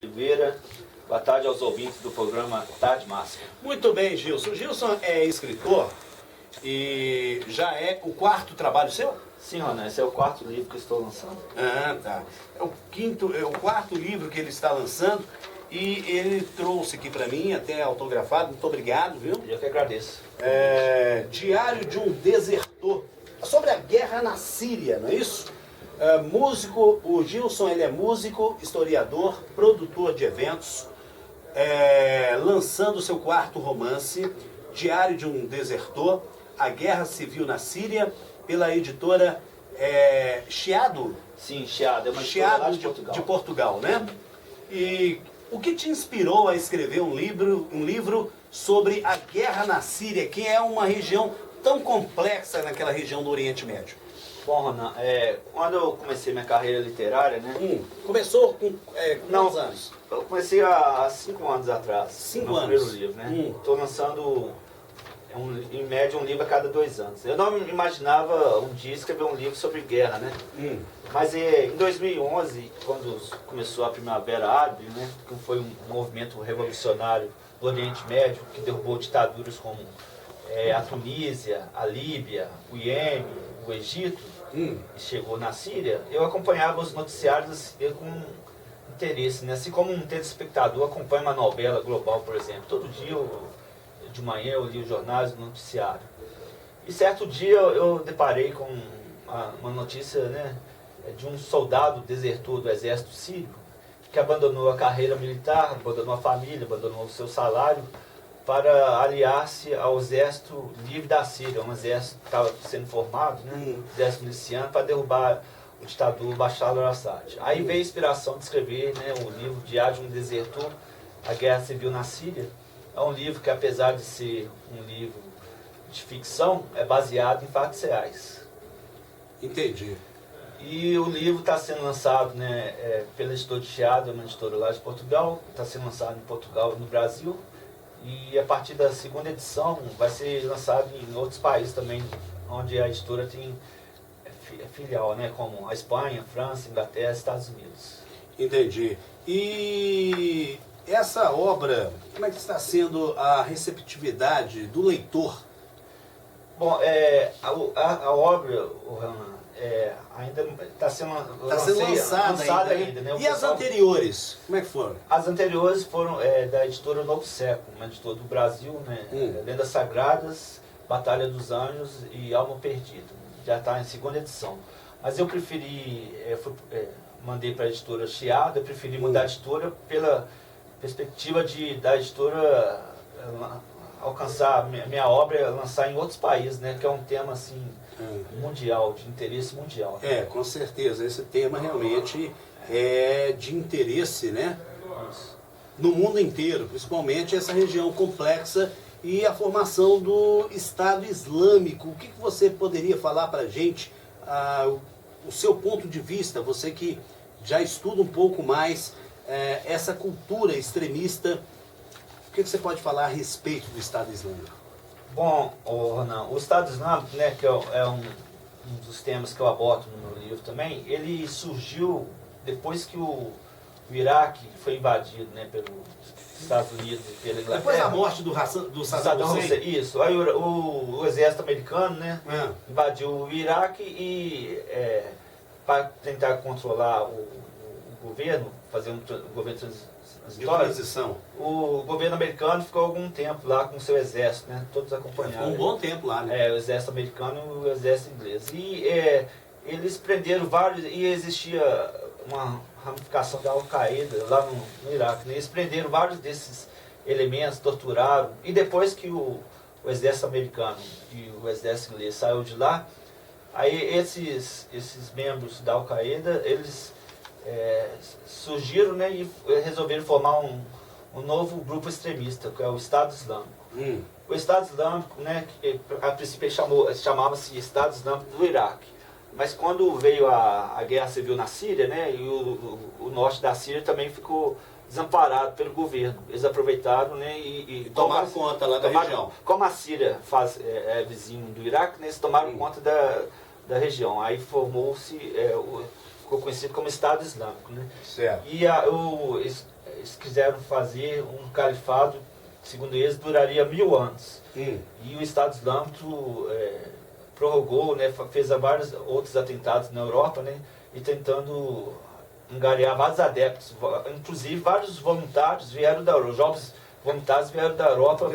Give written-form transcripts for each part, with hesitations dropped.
Oliveira, boa tarde aos ouvintes do programa Tarde Máxima. Muito bem, Gilson. Gilson é escritor e já é o quarto trabalho seu? Sim, Ronan, esse é o quarto livro que eu estou lançando. Ah, tá. É o quarto livro que ele está lançando e ele trouxe aqui para mim, até autografado. Muito obrigado, viu? Eu que agradeço. Diário de um Desertor. Sobre a guerra na Síria, não é isso? Músico, o Gilson, ele é músico, historiador, produtor de eventos, lançando seu quarto romance, Diário de um Desertor, A Guerra Civil na Síria, pela editora Chiado? Sim, Chiado, é uma editora lá de Portugal, né? E o que te inspirou a escrever um livro sobre a guerra na Síria, que é uma região tão complexa naquela região do Oriente Médio? Bom, Ronan, quando eu comecei minha carreira literária, né? Começou com quantos anos? Eu comecei há 5 anos atrás. 5 meu anos? Primeiro livro, né? Estou lançando, em média, um livro a cada 2 anos. Eu não imaginava um dia escrever um livro sobre guerra, né? Mas em 2011, quando começou a Primavera Árabe, né? Que foi um movimento revolucionário do Oriente Médio, que derrubou ditaduras como a Tunísia, a Líbia, o Iêmen, o Egito, e chegou na Síria, eu acompanhava os noticiários com interesse, né? Assim como um telespectador acompanha uma novela global, por exemplo. Todo dia, de manhã, eu li os jornais, o noticiário. E certo dia eu deparei com uma notícia, né, de um soldado desertor do exército sírio, que abandonou a carreira militar, abandonou a família, abandonou o seu salário, para aliar-se ao exército livre da Síria, um exército que estava sendo formado, né, exército miliciano, para derrubar o ditador Bashar al-Assad. Aí veio a inspiração de escrever, né, o livro Diário de um Desertor, A Guerra Civil na Síria. É um livro que, apesar de ser um livro de ficção, é baseado em fatos reais. Entendi. E o livro está sendo lançado, né, pela editora de Chiado, uma editora lá de Portugal, está sendo lançado em Portugal e no Brasil. E a partir da segunda edição vai ser lançado em outros países também, onde a editora tem filial, né, como a Espanha, França, Inglaterra, Estados Unidos. Entendi. E essa obra, como é que está sendo a receptividade do leitor? Bom, a obra, ainda está sendo lançada ainda, né? E as anteriores, como é que foram? As anteriores foram da editora Novo Século, uma editora do Brasil, né? Lendas Sagradas, Batalha dos Anjos e Alma Perdida. Já está em segunda edição. Mas eu preferi, mandei para a editora Chiado, eu preferi mudar a editora pela perspectiva da editora alcançar minha obra, lançar em outros países, né? Que é um tema assim mundial, de interesse mundial. Com certeza, esse tema realmente é de interesse, né? No mundo inteiro, principalmente essa região complexa e a formação do Estado Islâmico. O que você poderia falar para a gente, o seu ponto de vista, você que já estuda um pouco mais essa cultura extremista, o que você pode falar a respeito do Estado Islâmico? Bom, Ronan, o Estado Islâmico, né, que é um dos temas que eu abordo no meu livro também, ele surgiu depois que o Iraque foi invadido, né, pelos Estados Unidos e pela Inglaterra. Depois da morte do Saddam Hussein? Isso. Aí o exército americano, né, invadiu o Iraque e para tentar controlar o governo, fazer um governo de transição. O governo americano ficou algum tempo lá com o seu exército, né? Todos acompanharam. Ficou um bom tempo lá, né? O exército americano e o exército inglês. E eles prenderam vários, e existia uma ramificação da Al-Qaeda lá no Iraque, né? Eles prenderam vários desses elementos, torturaram, e depois que o exército americano e o exército inglês saiu de lá, aí esses membros da Al-Qaeda, eles surgiram, né, e resolveram formar um novo grupo extremista, que é o Estado Islâmico. O Estado Islâmico, né, que a princípio chamava-se Estado Islâmico do Iraque. Mas quando veio a Guerra Civil na Síria, né, e o norte da Síria também ficou desamparado pelo governo. Eles aproveitaram, né, e tomaram conta lá da região. Como a Síria é vizinho do Iraque, né, eles tomaram conta da região. Aí formou-se ficou conhecido como Estado Islâmico, né? Certo. E quiseram fazer um califado, segundo eles, duraria 1000 anos. E o Estado Islâmico prorrogou, né, fez vários outros atentados na Europa, né, e tentando angariar vários adeptos. Inclusive, vários voluntários vieram da Europa, jovens voluntários vieram da Europa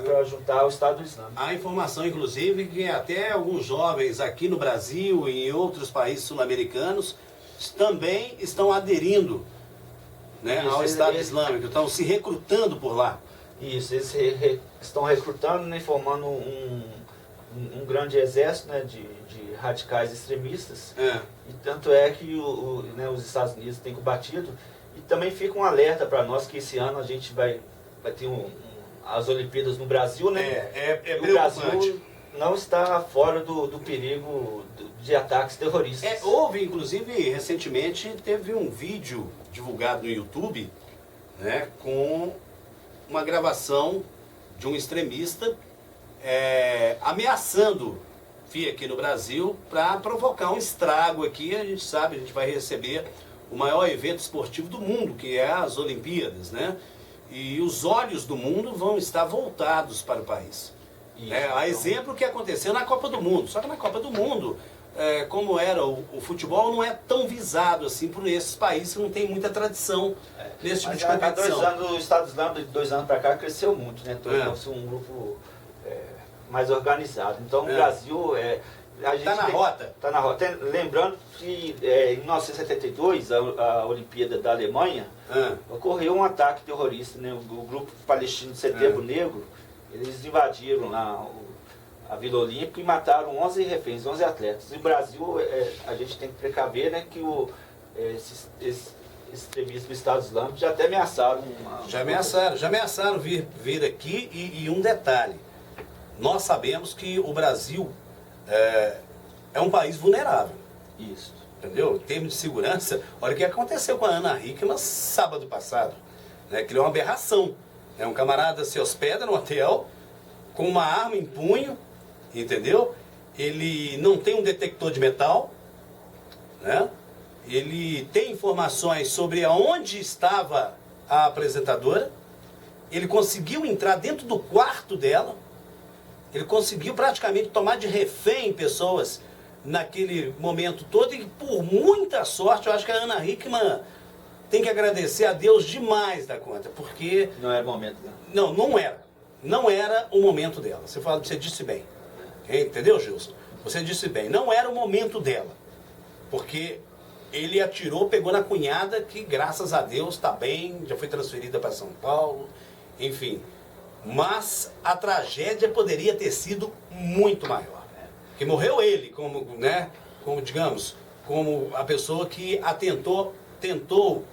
para juntar ao Estado Islâmico. Há informação, inclusive, que até alguns jovens aqui no Brasil e em outros países sul-americanos também estão aderindo, né, ao Estado Islâmico, estão se recrutando por lá. Isso, eles estão recrutando, né, formando um grande exército, né, de radicais extremistas. E tanto é que né, os Estados Unidos têm combatido. E também fica um alerta para nós que esse ano a gente vai ter as Olimpíadas no Brasil, né? O Brasil não está fora do perigo de ataques terroristas. Houve, inclusive, recentemente, teve um vídeo divulgado no YouTube, né, com uma gravação de um extremista ameaçando vir aqui no Brasil para provocar um estrago aqui. A gente sabe, a gente vai receber o maior evento esportivo do mundo, que é as Olimpíadas, né? E os olhos do mundo vão estar voltados para o país. A exemplo que aconteceu na Copa do Mundo. Só que na Copa do Mundo, como era o futebol, não é tão visado assim por esses países que não tem muita tradição nesse tipo de competição. Há 2 anos, o Estado Islâmico, de 2 anos para cá, cresceu muito, né? Tornou-se um grupo mais organizado. Então, o Brasil... Está na rota. Está na rota. Lembrando que em 1972, a Olimpíada da Alemanha, ocorreu um ataque terrorista, né? O grupo palestino de Setembro Negro, eles invadiram lá a Vila Olímpica e mataram 11 reféns, 11 atletas. E o Brasil, a gente tem que precaver, né, que esses extremistas do Estado Islâmico já até ameaçaram. Já ameaçaram vir aqui e um detalhe. Nós sabemos que o Brasil é um país vulnerável. Isso. Entendeu? Em termos de segurança, olha o que aconteceu com a Ana Hickman sábado passado. Né? Que é uma aberração. Um camarada se hospeda no hotel com uma arma em punho, entendeu? Ele não tem um detector de metal, né? Ele tem informações sobre aonde estava a apresentadora. Ele conseguiu entrar dentro do quarto dela. Ele conseguiu praticamente tomar de refém pessoas naquele momento todo. E por muita sorte, eu acho que a Ana Hickman tem que agradecer a Deus demais da conta, porque... Não era o momento dela. Não era. Não era o momento dela. Você disse bem. Entendeu, Gilson? Você disse bem. Não era o momento dela. Porque ele atirou, pegou na cunhada, que graças a Deus está bem, já foi transferida para São Paulo, enfim. Mas a tragédia poderia ter sido muito maior. Porque morreu ele, digamos, como a pessoa que tentou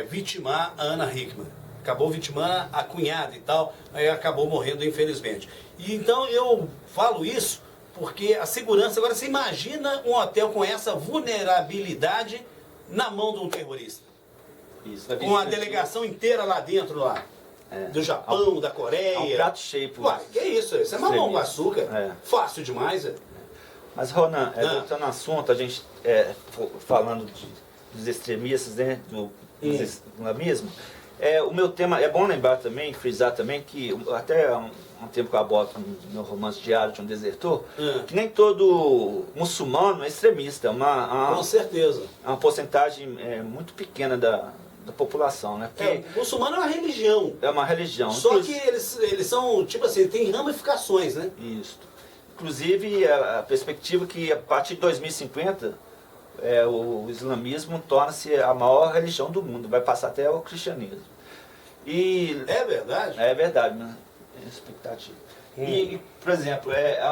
vitimar a Ana Hickman. Acabou vitimando a cunhada e tal, aí acabou morrendo, infelizmente. E então eu falo isso porque a segurança... Agora, você imagina um hotel com essa vulnerabilidade na mão de um terrorista. Isso, com a delegação inteira lá dentro, do Japão, da Coreia. Um prato cheio. Que isso? Isso é mamão com açúcar. Fácil demais. Mas, Ronan, voltando ao assunto, a gente falando dos extremistas, né, do islamismo, o meu tema, é bom lembrar também, frisar também, que até um tempo que eu abordo no meu romance Diário de um Desertor, que nem todo muçulmano é extremista. Com certeza. É uma porcentagem muito pequena da população, né? Porque o muçulmano é uma religião. É uma religião. Só que eles são, tipo assim, tem ramificações, né? Isso. Inclusive, a perspectiva que a partir de 2050, o islamismo torna-se a maior religião do mundo, vai passar até o cristianismo. E é verdade? É verdade, né? É expectativa. E, por exemplo,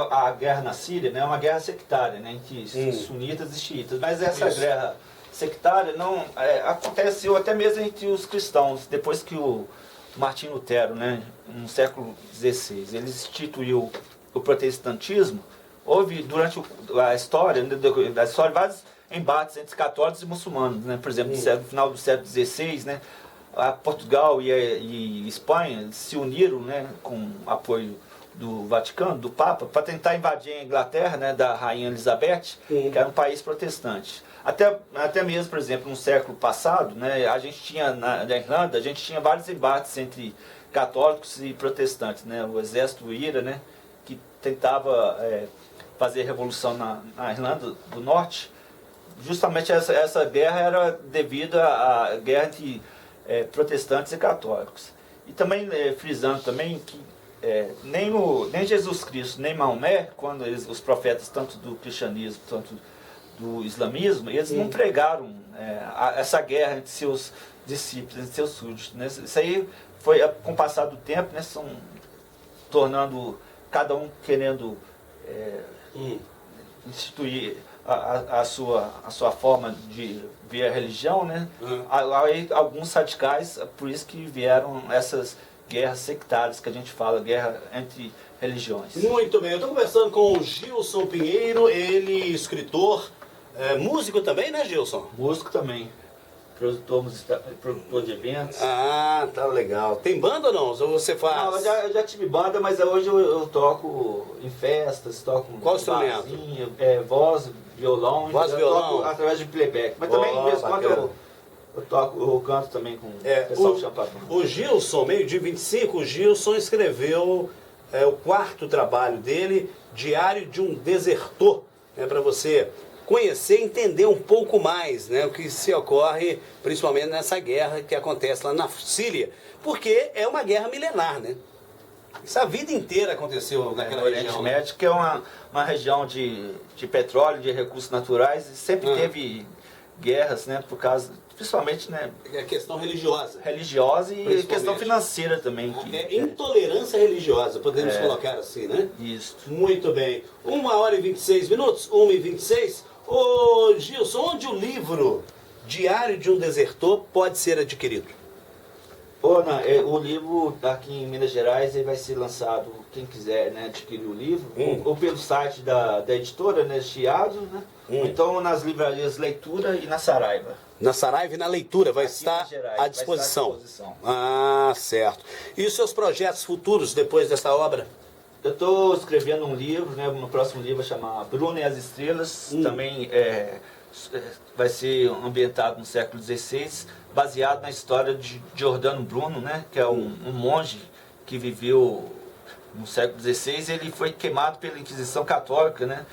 a guerra na Síria, né, é uma guerra sectária, né, entre sunitas e xiitas, mas essa guerra sectária não aconteceu até mesmo entre os cristãos, depois que o Martim Lutero, né, no século XVI, ele instituiu o protestantismo. Houve durante a história, vários embates entre católicos e muçulmanos, né? Por exemplo, no final do século XVI, né, Portugal e Espanha se uniram, né, com apoio do Vaticano, do Papa, para tentar invadir a Inglaterra, né, da Rainha Elizabeth, que era um país protestante. Até mesmo, por exemplo, no século passado, né, a gente tinha, na Irlanda, a gente tinha vários embates entre católicos e protestantes, né, o exército IRA, né, que tentava fazer revolução na Irlanda do Norte. Justamente essa guerra era devido à guerra entre protestantes e católicos. E também frisando também que nem Jesus Cristo, nem Maomé, quando os profetas, tanto do cristianismo, tanto do islamismo, eles não pregaram essa guerra entre seus discípulos, entre seus súditos. Né? Isso aí foi, com o passar do tempo, né, são tornando, cada um querendo instituir a sua forma de ver a religião, né? Aí, alguns radicais, por isso que vieram essas guerras sectárias que a gente fala, guerra entre religiões. Muito bem, eu estou conversando com o Gilson Pinheiro, ele escritor, músico também, né, Gilson? Músico também, produtor de eventos. Ah, tá legal. Tem banda ou não? Ou você faz? Não, eu já tive banda, mas hoje eu toco em festas, toco qual instrumento? Barzinho, voz, violão. Voz, violão? Toco através de playback. Mas também, de vez em quando, eu canto também com o pessoal do Chapadão. O Gilson, meio-dia 25, o Gilson escreveu o quarto trabalho dele, Diário de um Desertor, para você conhecer e entender um pouco mais, né, o que se ocorre, principalmente nessa guerra que acontece lá na Síria, porque é uma guerra milenar, né? Isso a vida inteira aconteceu naquela região. Oriente Médio, que é uma região de petróleo, de recursos naturais, e sempre teve guerras, né, por causa, principalmente, né, é questão religiosa. Religiosa e questão financeira também. Intolerância religiosa, podemos colocar assim, né? Isso. Muito bem. 1h26, 1h26. Ô Gilson, onde o livro Diário de um Desertor pode ser adquirido? O livro aqui em Minas Gerais ele vai ser lançado, quem quiser, né, adquirir o livro, ou pelo site da editora, né, Chiado, né? Ou então nas livrarias Leitura e na Saraiva. Na Saraiva e na Leitura vai estar à disposição. Ah, certo. E os seus projetos futuros depois dessa obra? Eu estou escrevendo um livro, né, meu próximo livro vai chamar Bruno e as Estrelas, também vai ser ambientado no século XVI, baseado na história de Giordano Bruno, né, que é um monge que viveu no século XVI. Ele foi queimado pela Inquisição Católica, né,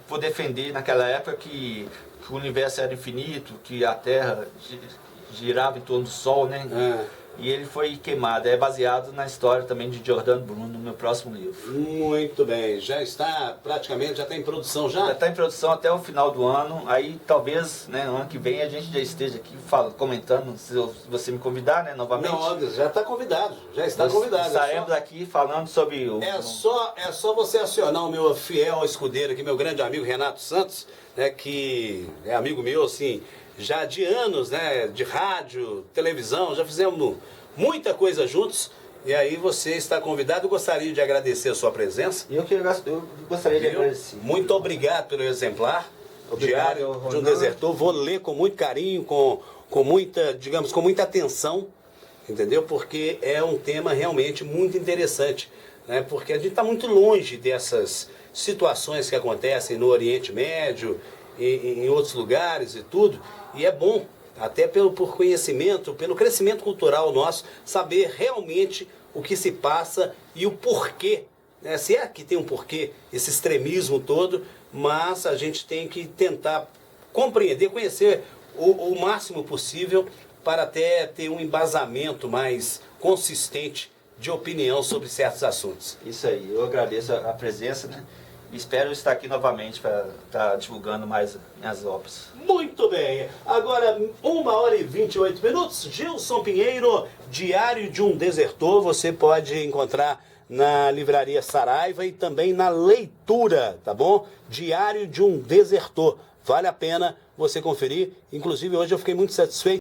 por defender naquela época que o universo era infinito, que a Terra girava em torno do Sol, né? E ele foi queimado. É baseado na história também de Giordano Bruno, no meu próximo livro. Muito bem. Já está praticamente, já está em produção já? Já está em produção até o final do ano. Aí talvez, né, ano que vem a gente já esteja aqui comentando, se você me convidar, né, novamente. Não, já está convidado. Já está convidado. Estaremos aqui falando sobre o... É só você acionar o meu fiel escudeiro aqui, meu grande amigo Renato Santos, né, que é amigo meu, assim, já de anos, né, de rádio, televisão, já fizemos muita coisa juntos. E aí você está convidado. Eu gostaria de agradecer a sua presença. Eu gostaria de agradecer. Muito obrigado pelo exemplar. Obrigado, Diário de um Desertor. Vou ler com muito carinho, com muita, digamos, com muita atenção, entendeu? Porque é um tema realmente muito interessante, né? Porque a gente está muito longe dessas situações que acontecem no Oriente Médio, em outros lugares e tudo, e é bom, até por conhecimento, pelo crescimento cultural nosso, saber realmente o que se passa e o porquê, né? Se é que tem um porquê, esse extremismo todo, mas a gente tem que tentar compreender, conhecer o máximo possível para até ter um embasamento mais consistente de opinião sobre certos assuntos. Isso aí, eu agradeço a presença, né? Espero estar aqui novamente para estar divulgando mais minhas obras. Muito bem. Agora, 1h28. Gilson Pinheiro, Diário de um Desertor. Você pode encontrar na livraria Saraiva e também na Leitura, tá bom? Diário de um Desertor. Vale a pena você conferir. Inclusive, hoje eu fiquei muito satisfeito.